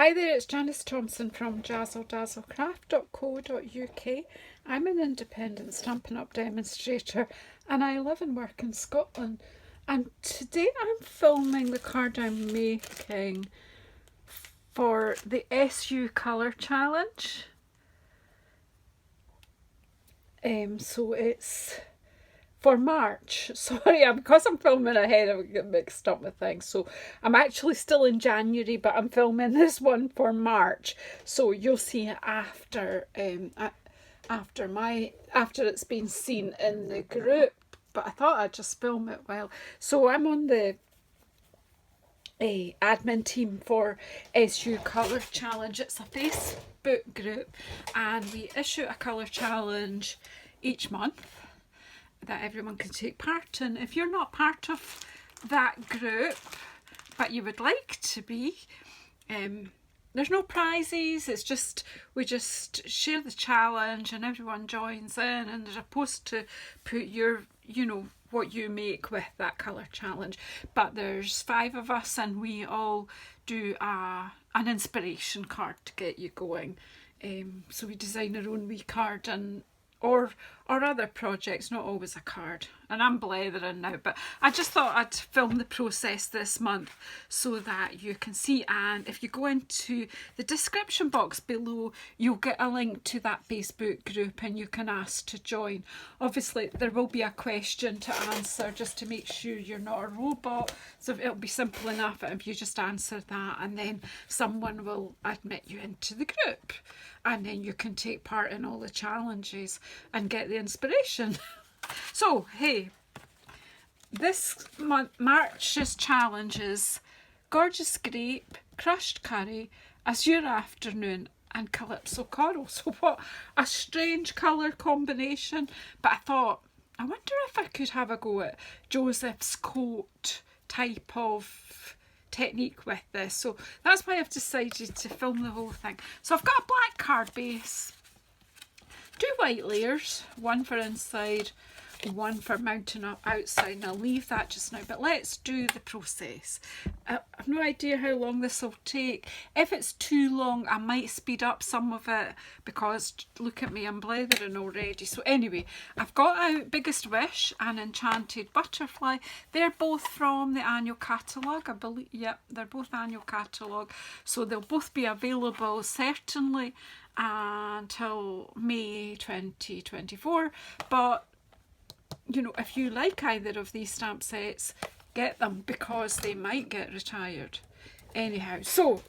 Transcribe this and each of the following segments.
Hi there, it's Janice Thompson from JazzleDazzleCraft.co.uk. I'm an independent Stampin' Up! Demonstrator and I live and work in Scotland. And today I'm filming the card I'm making for the SU Colour Challenge. So it's for March. Sorry, because I'm filming ahead, I get mixed up with things. So I'm actually still in January, but I'm filming this one for March. So you'll see it after after it's been seen in the group. But I thought I'd just film it while. So I'm on the admin team for SU Colour Challenge. It's a Facebook group, and we issue a colour challenge each month that everyone can take part in. If you're not part of that group but you would like to be, there's no prizes. It's just we just share the challenge and everyone joins in, and there's a post to put your what you make with that colour challenge. But there's 5 of us and we all do an inspiration card to get you going. So we design our own wee card or other projects, not always a card. And I'm blethering now, but I just thought I'd film the process this month so that you can see. And if you go into the description box below, you'll get a link to that Facebook group and you can ask to join. Obviously, there will be a question to answer just to make sure you're not a robot. So it'll be simple enough if you just answer that, and then someone will admit you into the group. And then you can take part in all the challenges and get the inspiration. So, hey, this month, March's challenge is Gorgeous Grape, Crushed Curry, Azure Afternoon and Calypso Coral. So what a strange colour combination. But I thought, I wonder if I could have a go at Joseph's coat type of technique with this. So that's why I've decided to film the whole thing. So I've got a black card base, 2 white layers, one for inside, one for mounting up outside, and I'll leave that just now. But let's do the process. I've no idea how long this will take. If it's too long, I might speed up some of it because look at me, I'm blethering already. So anyway, I've got out Biggest Wish and Enchanted Butterfly. They're both from the annual catalogue, I believe. Yep, they're both annual catalogue. So they'll both be available certainly until May 2024. But if you like either of these stamp sets, get them because they might get retired. Anyhow, so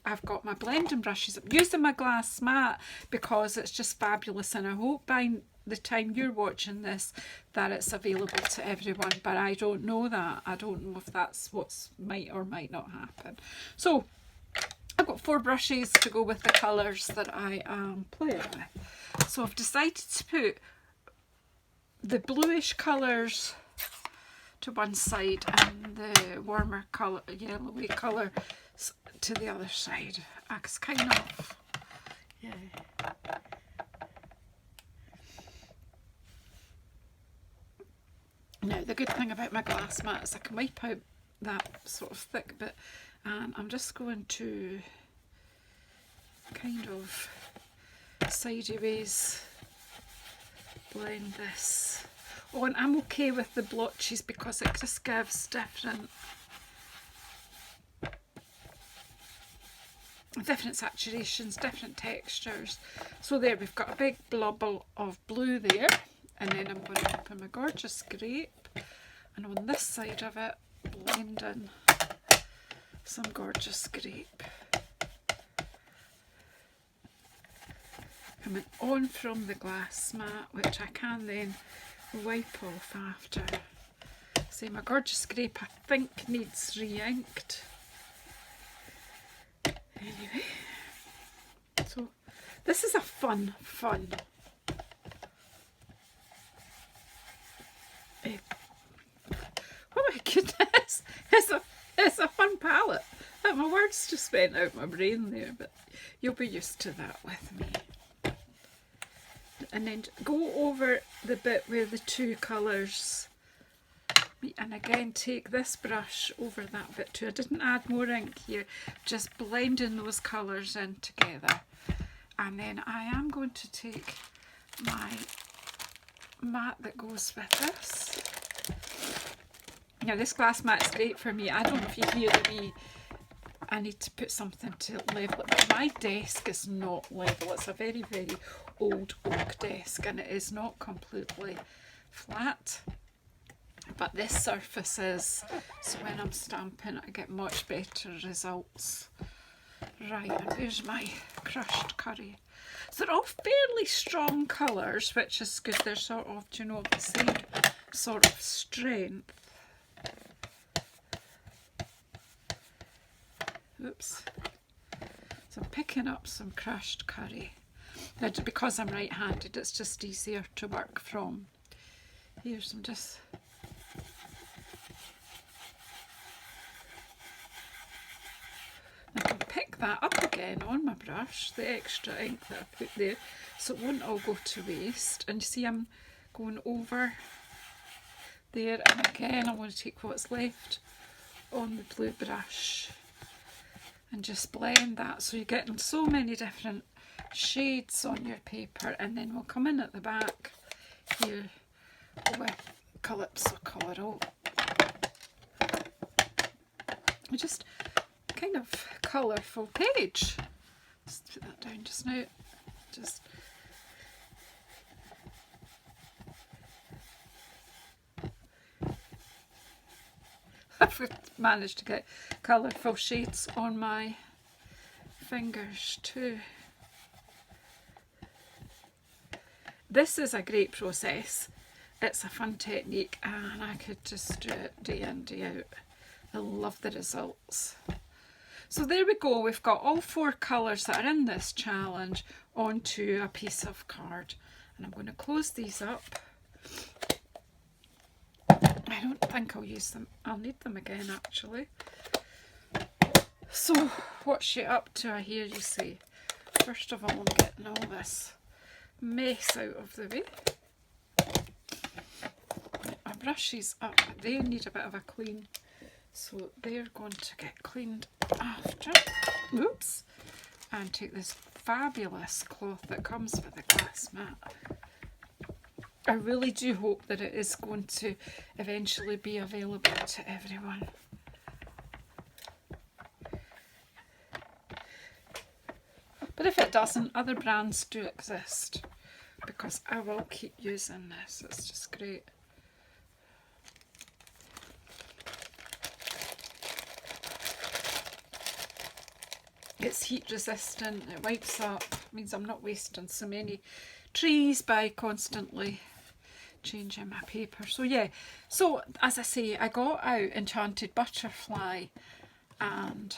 I've got my blending brushes. I'm using my glass mat because it's just fabulous, and I hope by the time you're watching this that it's available to everyone, but I don't know that. I don't know if that's what's might or might not happen. So I've got 4 brushes to go with the colours that I am playing with. So I've decided to put the bluish colours to one side and the warmer colour, yellowy colour to the other side. It's kind of, yeah. Now the good thing about my glass mat is I can wipe out that sort of thick bit, and I'm just going to kind of sideways blend this. Oh, and I'm okay with the blotches because it just gives different saturations, different textures. So there, we've got a big blob of blue there, and then I'm going to open my Gorgeous Grape, and on this side of it blend in some Gorgeous Grape. Coming on from the glass mat, which I can then wipe off after. See, my Gorgeous Grape I think needs re-inked. Anyway, so this is a fun. Oh my goodness, it's a fun palette. My words just went out my brain there, but you'll be used to that with me. And then go over the bit where the 2 colours And again, take this brush over that bit too. I didn't add more ink here, just blending those colours in together. And then I am going to take my mat that goes with this. Now this glass mat is great for me. I don't know if you hear the wee, I need to put something to level it, but my desk is not level. It's a very, very old oak desk and it is not completely flat. But this surface is, so when I'm stamping I get much better results. Right, and there's my crushed curry. So they're all fairly strong colours, which is good. They're sort of, do you know, the same sort of strength. Oops. So I'm picking up some crushed curry. Now, because I'm right-handed, it's just easier to work from. Here's some just... I can pick that up again on my brush, the extra ink that I put there, so it won't all go to waste. And you see I'm going over there, and again I want to take what's left on the blue brush and just blend that, so you're getting so many different shades on your paper. And then we'll come in at the back here with Calypso Colour. Just kind of colourful page. Just put that down just now. Just I've managed to get colourful shades on my fingers too. This is a great process. It's a fun technique and I could just do it day in, day out. I love the results. So there we go, we've got all 4 colours that are in this challenge onto a piece of card. And I'm going to close these up. I don't think I'll use them. I'll need them again actually. So what's she up to, I hear you say? First of all, I'm getting all this mess out of the way. I brush these up, they need a bit of a clean. So they're going to get cleaned after. Oops. And take this fabulous cloth that comes with the glass mat. I really do hope that it is going to eventually be available to everyone. But if it doesn't, other brands do exist, because I will keep using this. It's just great. It's heat resistant, it wipes up, means I'm not wasting so many trees by constantly changing my paper. So yeah, so as I say, I got out Enchanted Butterfly and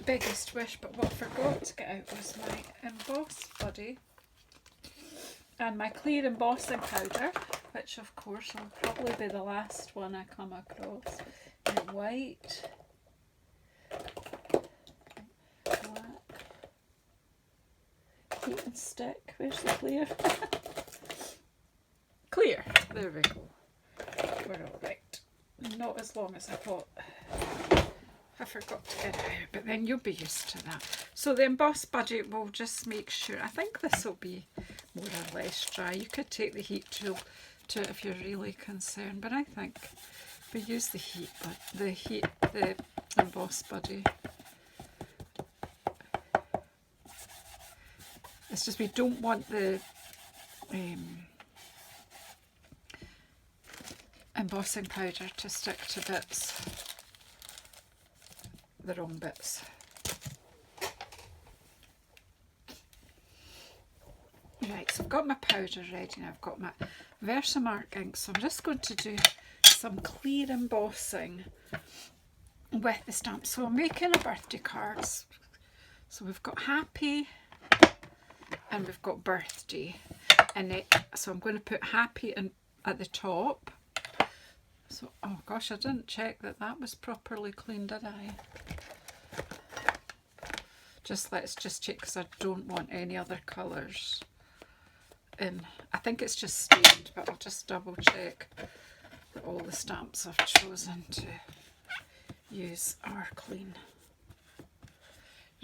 Biggest Wish, but what I forgot to get out was my Emboss Buddy and my clear embossing powder, which of course will probably be the last one I come across, in white, black, heat and stick. Where's the clear? Clear, there we go. We're all right. Not as long as I thought. I forgot to get it out, but then you'll be used to that. So the Emboss Buddy will just make sure, I think this will be more or less dry. You could take the heat tool to it if you're really concerned, but I think we use the the Emboss Buddy. It's just we don't want the embossing powder to stick to bits, the wrong bits. Right, so I've got my powder ready now. I've got my Versamark ink, so I'm just going to do some clear embossing with the stamp. So I'm making a birthday cards. So we've got happy and we've got birthday, and so I'm going to put happy at the top. So, oh gosh, I didn't check that was properly cleaned, did I? Let's just check, because I don't want any other colours in I think it's just stained, but I'll just double check that all the stamps I've chosen to use are clean.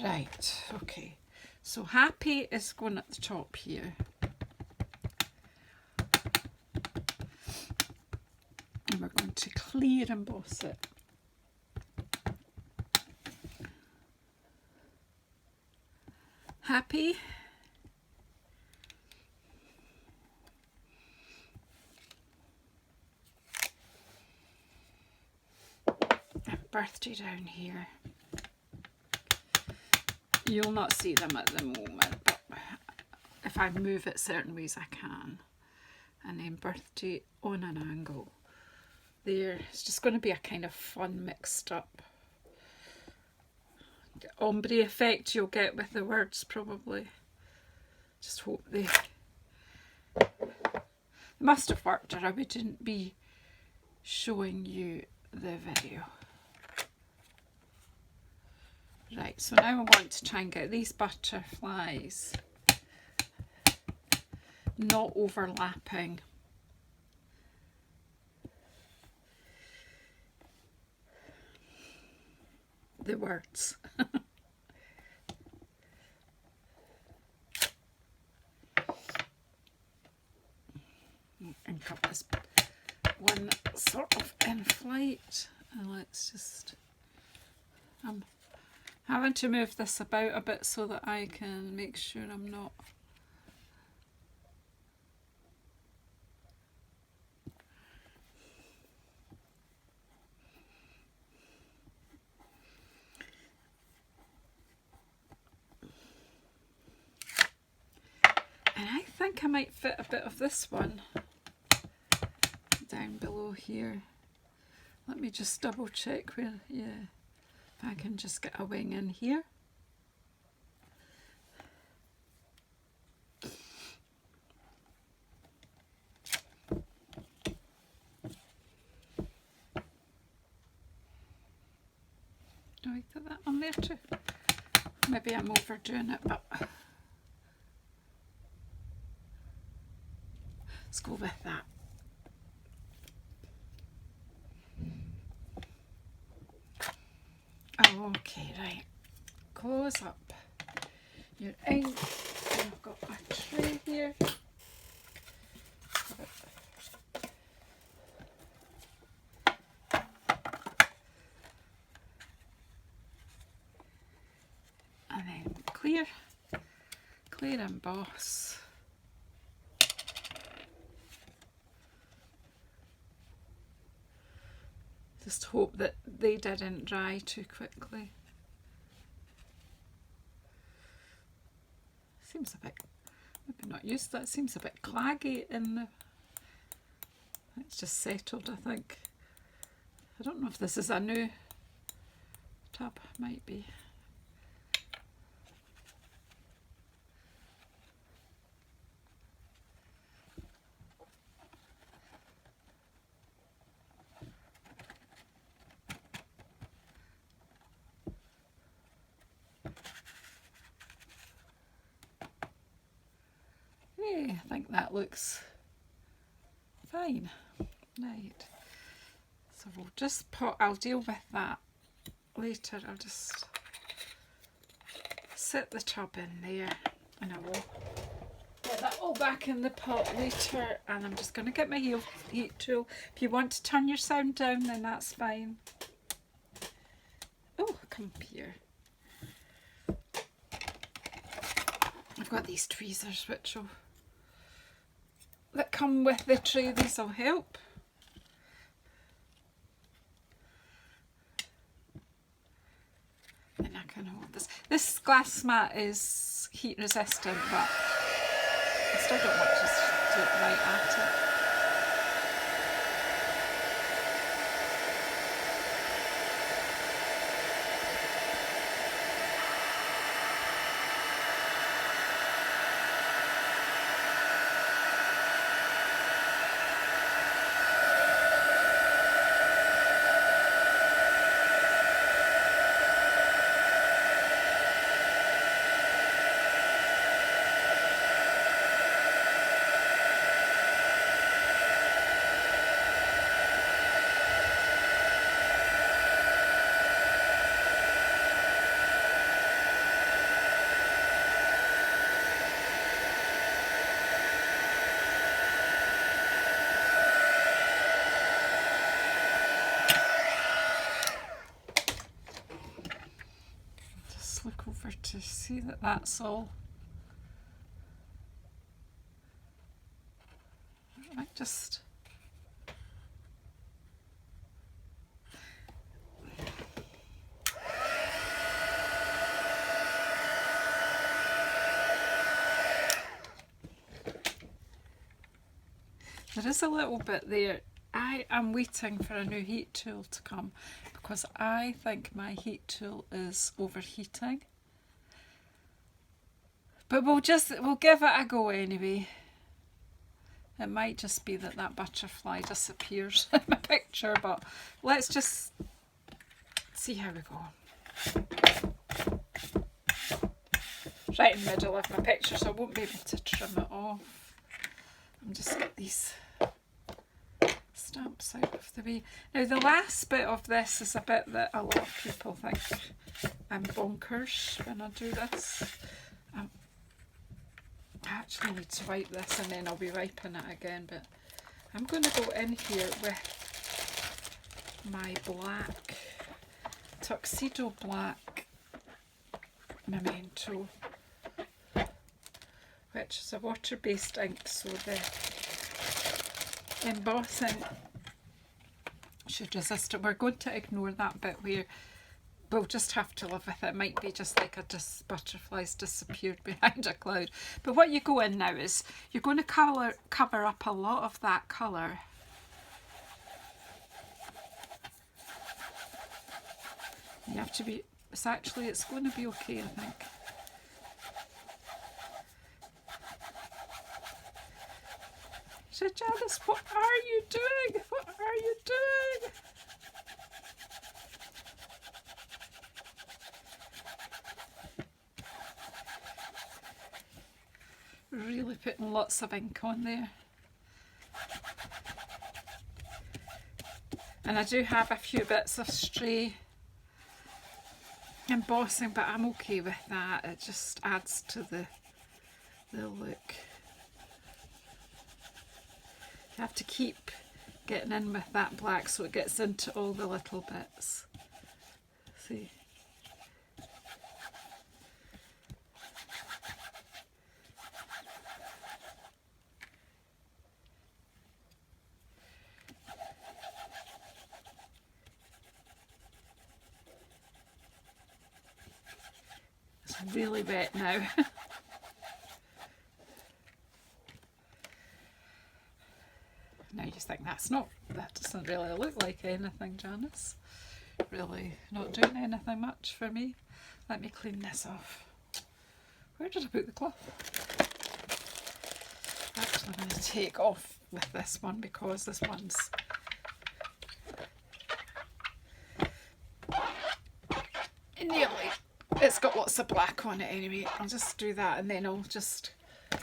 Right, okay. So happy is going at the top here. And we're going to clear emboss it. Happy. And birthday down here. You'll not see them at the moment, but if I move it certain ways I can. And then birthday on an angle. There, it's just going to be a kind of fun mixed up ombre effect you'll get with the words probably. Just hope they must have worked or I wouldn't be showing you the video. Right, so now I want to try and get these butterflies not overlapping. The words. And cut this one sort of in flight, and let's just I'm having to move this about a bit so that I can make sure I'm not I think I might fit a bit of this one down below here. Let me just double check where, yeah, if I can just get a wing in here. Do I put that on there too? Maybe I'm overdoing it, but let's go with that. Okay, right. Close up your ink. And I've got my tray here. And then clear emboss. Just hope that they didn't dry too quickly. Seems a bit, maybe not used to that, seems a bit claggy in the, it's just settled I think. I don't know if this is a new tub, might be. Yeah, I think that looks fine. Right. So we'll just put, I'll deal with that later. I'll just set the tub in there and I will put that all back in the pot later, and I'm just going to get my heat tool. If you want to turn your sound down, then that's fine. Oh, come up here. I've got these tweezers that come with the tray. These will help. And I can hold this. This glass mat is heat resistant, but I still don't want to do it right at it. you see that that's all? I just... There is a little bit there. I am waiting for a new heat tool to come because I think my heat tool is overheating. But we'll give it a go anyway. It might just be that that butterfly disappears in my picture, but let's just see how we go. Right in the middle of my picture, so I won't be able to trim it off. I'm just get these stamps out of the way. Now the last bit of this is a bit that a lot of people think I'm bonkers when I do this. I actually need to wipe this and then I'll be wiping it again, but I'm going to go in here with my black, tuxedo black memento, which is a water-based ink, so the embossing should resist it. We're going to ignore that bit where we'll just have to live with it. It might be just like a butterflies disappeared behind a cloud. But what you go in now is you're going to cover up a lot of that colour. You have to be, it's going to be okay, I think. So Janice, what are you doing? What are you doing? Really putting lots of ink on there. And I do have a few bits of stray embossing, but I'm okay with that. It just adds to the look. You have to keep getting in with that black so it gets into all the little bits. See? It's really wet now. Now you think that doesn't really look like anything, Janice. Really not doing anything much for me. Let me clean this off. Where did I put the cloth? Actually, I'm going to take off with this one because this one's nearly, it's got lots of black on it anyway. I'll just do that and then I'll just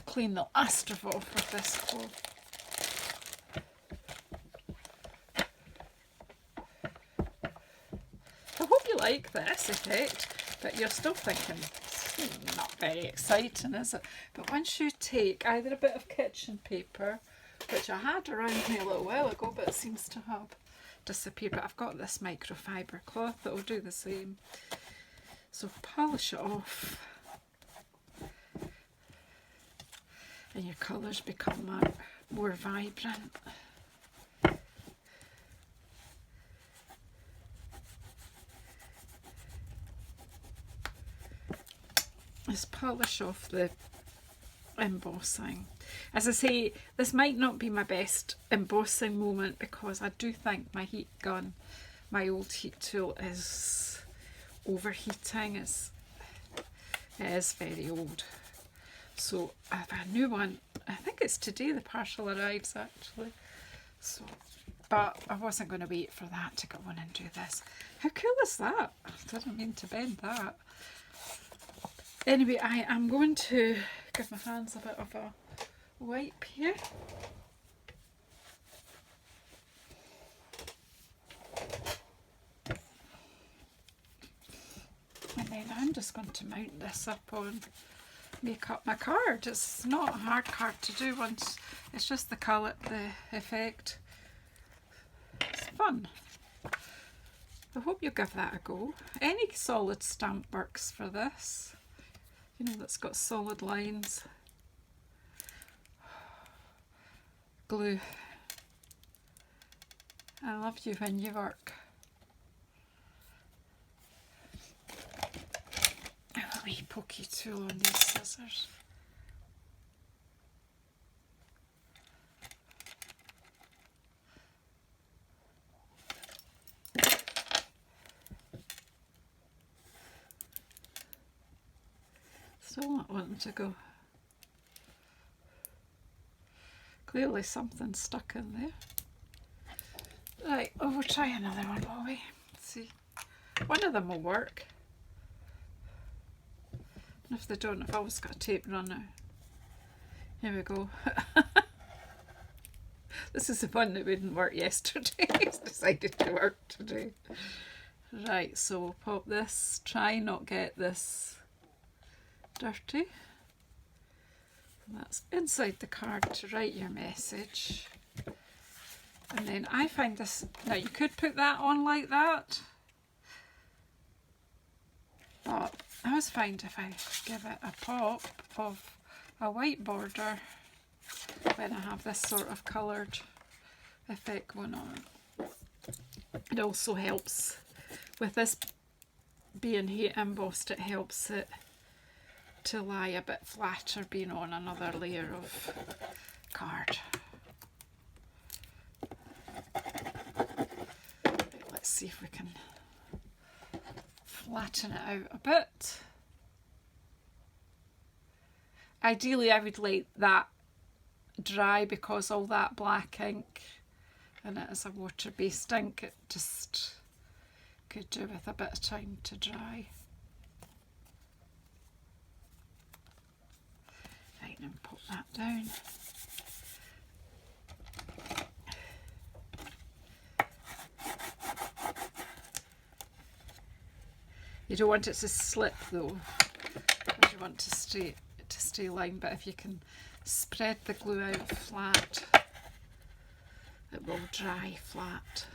clean the last of off with this cloth. I hope you like this effect, but you're still thinking, not very exciting, is it? But once you take either a bit of kitchen paper, which I had around me a little while ago, but it seems to have disappeared, but I've got this microfiber cloth that will do the same. So polish it off, and your colours become more vibrant. Let's polish off the embossing. As I say, this might not be my best embossing moment because I do think my heat gun, my old heat tool, is overheating. It is very old. So I have a new one. I think it's today the parcel arrives actually. So, but I wasn't going to wait for that to go on and do this. How cool is that? I didn't mean to bend that. Anyway, I am going to give my hands a bit of a wipe here. And then I'm just going to mount this up on, make up my card. It's not a hard card to do once, it's just the colour, the effect. It's fun. I hope you give that a go. Any solid stamp works for this. you know, that's got solid lines. Glue. I love you when you work. I have a wee pokey tool on these scissors. Still not wanting to go. Clearly something's stuck in there. Right, oh, we'll try another one, will we? Let's see. One of them will work. And if they don't, I've always got a tape runner. Here we go. This is the one that wouldn't work yesterday. It's decided to work today. Right, so we'll pop this. Try not get this dirty. And that's inside the card to write your message. And then I find this, now you could put that on like that, but I always find if I give it a pop of a white border when I have this sort of coloured effect going on, it also helps with this being heat embossed, it helps it to lie a bit flatter being on another layer of card. Let's see if we can flatten it out a bit. Ideally I would let that dry because all that black ink and it is a water-based ink, it just could do with a bit of time to dry. Right, and pop that down. You don't want it to slip though, because you want to stay lined, but if you can spread the glue out flat, it will dry flat.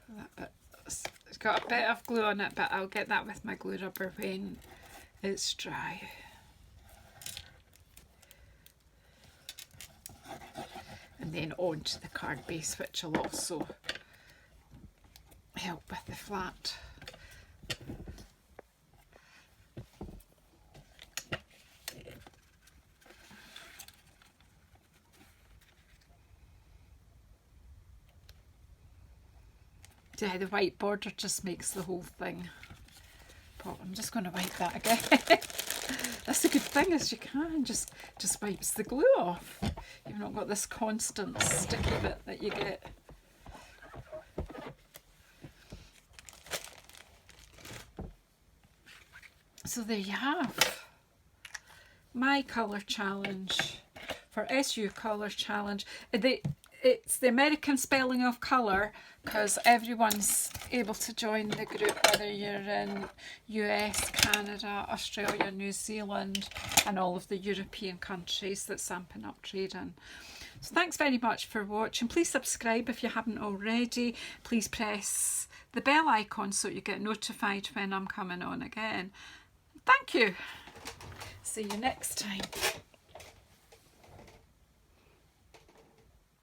That bit, it's got a bit of glue on it, but I'll get that with my glue rubber when it's dry. And then onto the card base, which will also help with the flat. Yeah, the white border just makes the whole thing pop. I'm just going to wipe that again. That's the good thing, is you can just wipes the glue off. You've not got this constant sticky bit that you get. So there you have my colour challenge for SU Colour Challenge. It's the American spelling of colour because everyone's able to join the group, whether you're in US, Canada, Australia, New Zealand and all of the European countries that Stampin' Up! Trade in. So thanks very much for watching. Please subscribe if you haven't already. Please press the bell icon so you get notified when I'm coming on again. Thank you. See you next time.